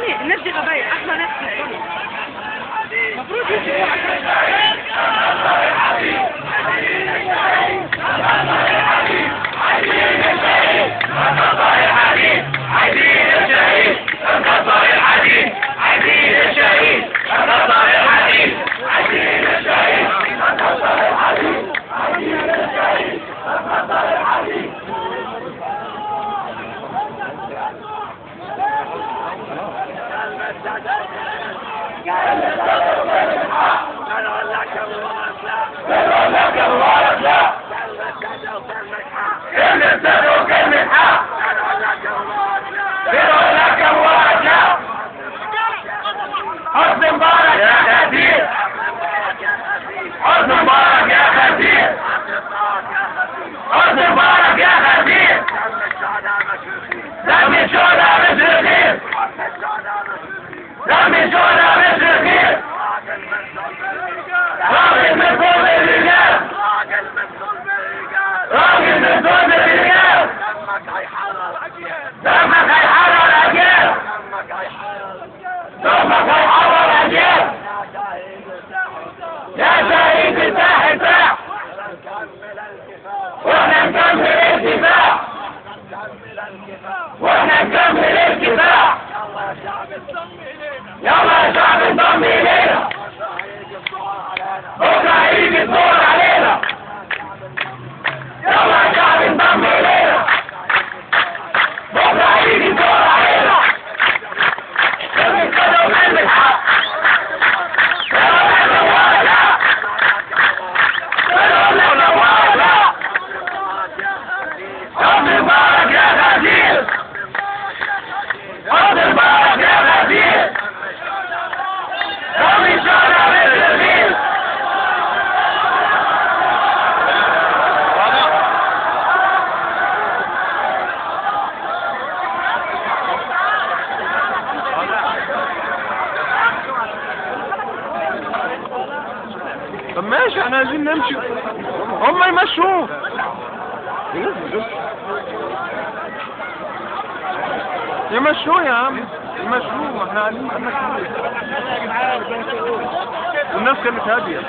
ابني الناس دي غباية، احلى ناس في الدنيا المفروض يجوا واحنا نكمل الكفاح. يلا يا شعب انضم الينا، بكره هيجي الدور علينا. يلا يا شعب انضم الينا، بكره هيجي الدور علينا. لازم كده وقلب الحق، طب ماشي احنا عايزين نمشي، هم يمشوه. يمشوه يا عم، يمشوه، احنا قاعدين نمشوه. والناس كانت هادية.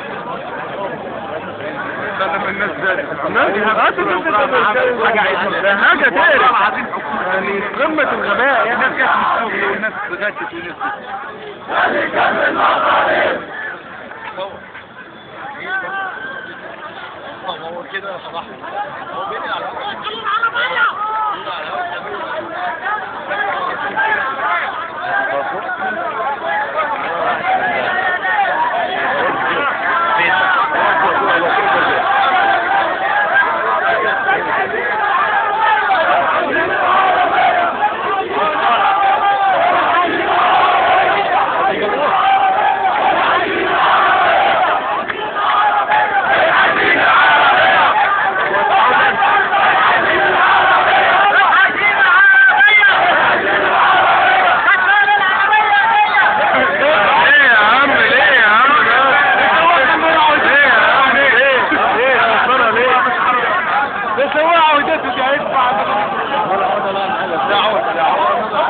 الناس زادت. حاجة تقرف يعني قمة الغباء. الناس كانت في الشغل والناس غدت ونزلت. هو كده يا صلاح، هو بينقل على العربية.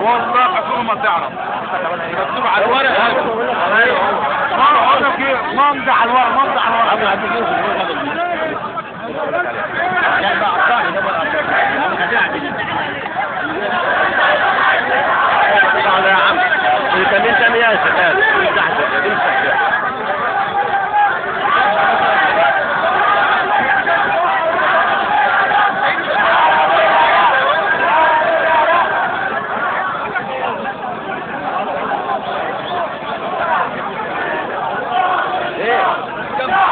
والله حكومة تعرف مكتوب على الورق هذا. ما امضي على الورق، ما امضي على الورق. يا عم انت يا شباب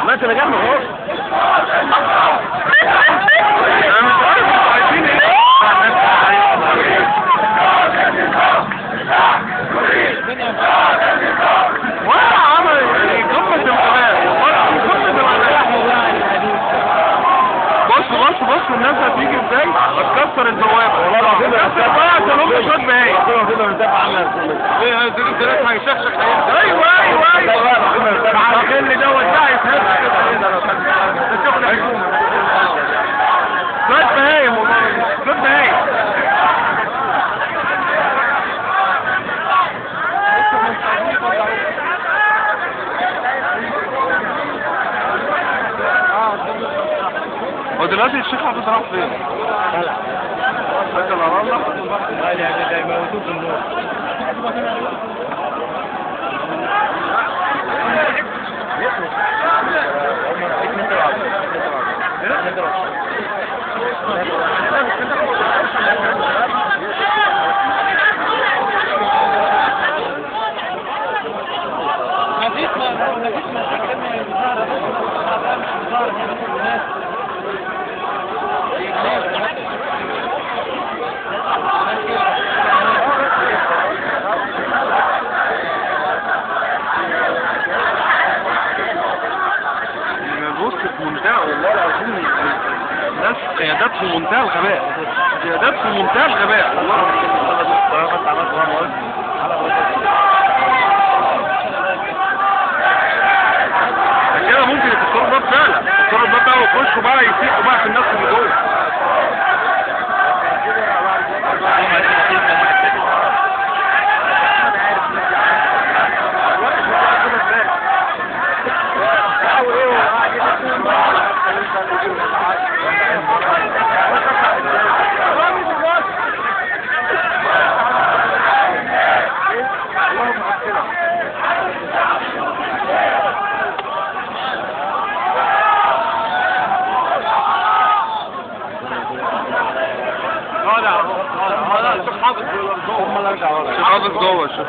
ما انت جنب اهو. انا مش عارف انتوا عايزين ايه. ولا عمل قمة الغباء، قمة الغباء. بص الناس هتيجي ازاي؟ هتكسر البوابة. والله العظيم هتكسر بقى عشان هم شوية بهايم. ايه الزلزال هيشخشخ هينزل. ايوه الخل دوت ده هيتهز كده. ده شغل حكومة. شوية بهايم والله، شوية بهايم. دلوقتي الشيخ حافظ راح فين؟ طلع فاكر الأراضي؟ ده موجود في النور. بص في منتهى والله العظيم الناس قيادات في منتهى الغباء، قيادات في منتهى الغباء والله. كده ممكن يكسروا الباب فعلا، يكسروا الباب بقى ويخشوا بقى يسيحوا بقى في الناس اللي جوه. حافظ جوه الشيخ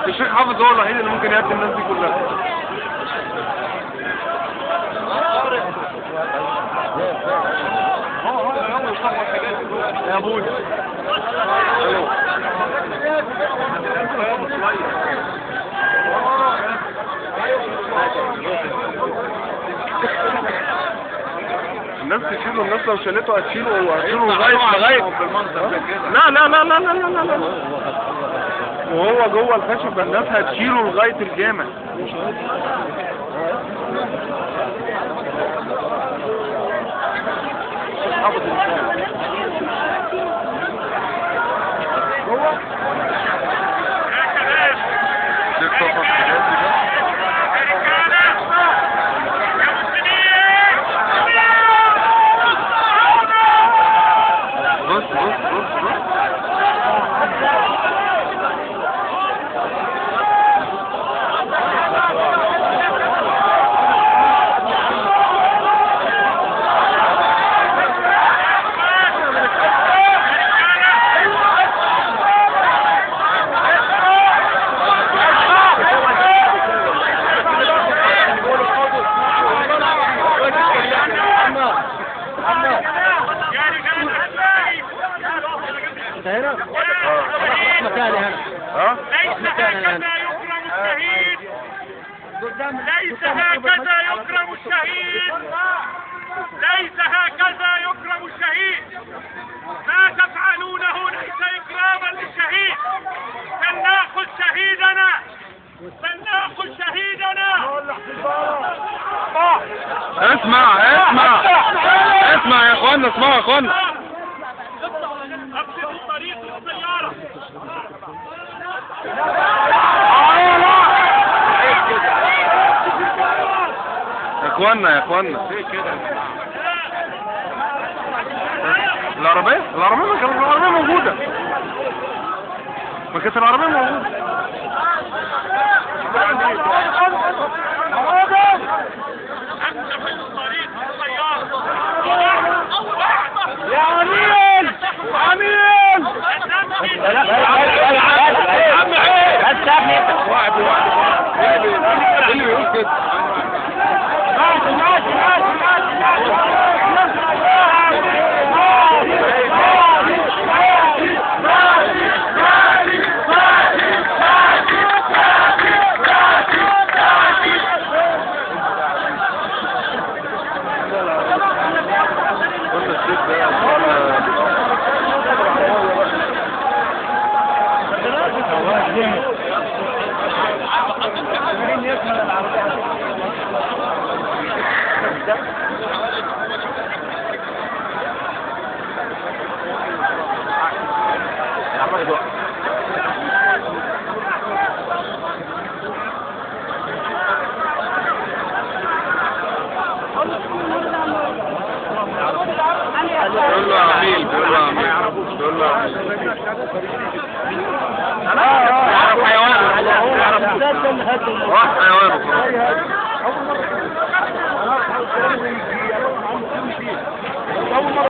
الشيخ حافظ هو الوحيد اللي ممكن يهدي الناس دي كلها. يا ابوي الناس تشيله، الناس لو شالته هتشيله لغايه لا لا لا لا لا لا لا وهو جوه الخشب الناس هتشيله لغايه الجامع. هنا؟ مكاني هنا. ليس هكذا يكرم الشهيد. ليس هكذا يكرم الشهيد. ليس هكذا يكرم الشهيد. ما تفعلونه ليس إكراما للشهيد. فلنأخذ شهيدنا. فلنأخذ شهيدنا. اسمع يا اخوانا، اسمعوا يا اخوانا. أبدأوا طريق السيارة. يا اخوانا العربية ما كانت العربية موجودة، ما كانت العربية موجودة. يا عميل اللي بيقول كده يعرف حيوانه يعرف حيوانه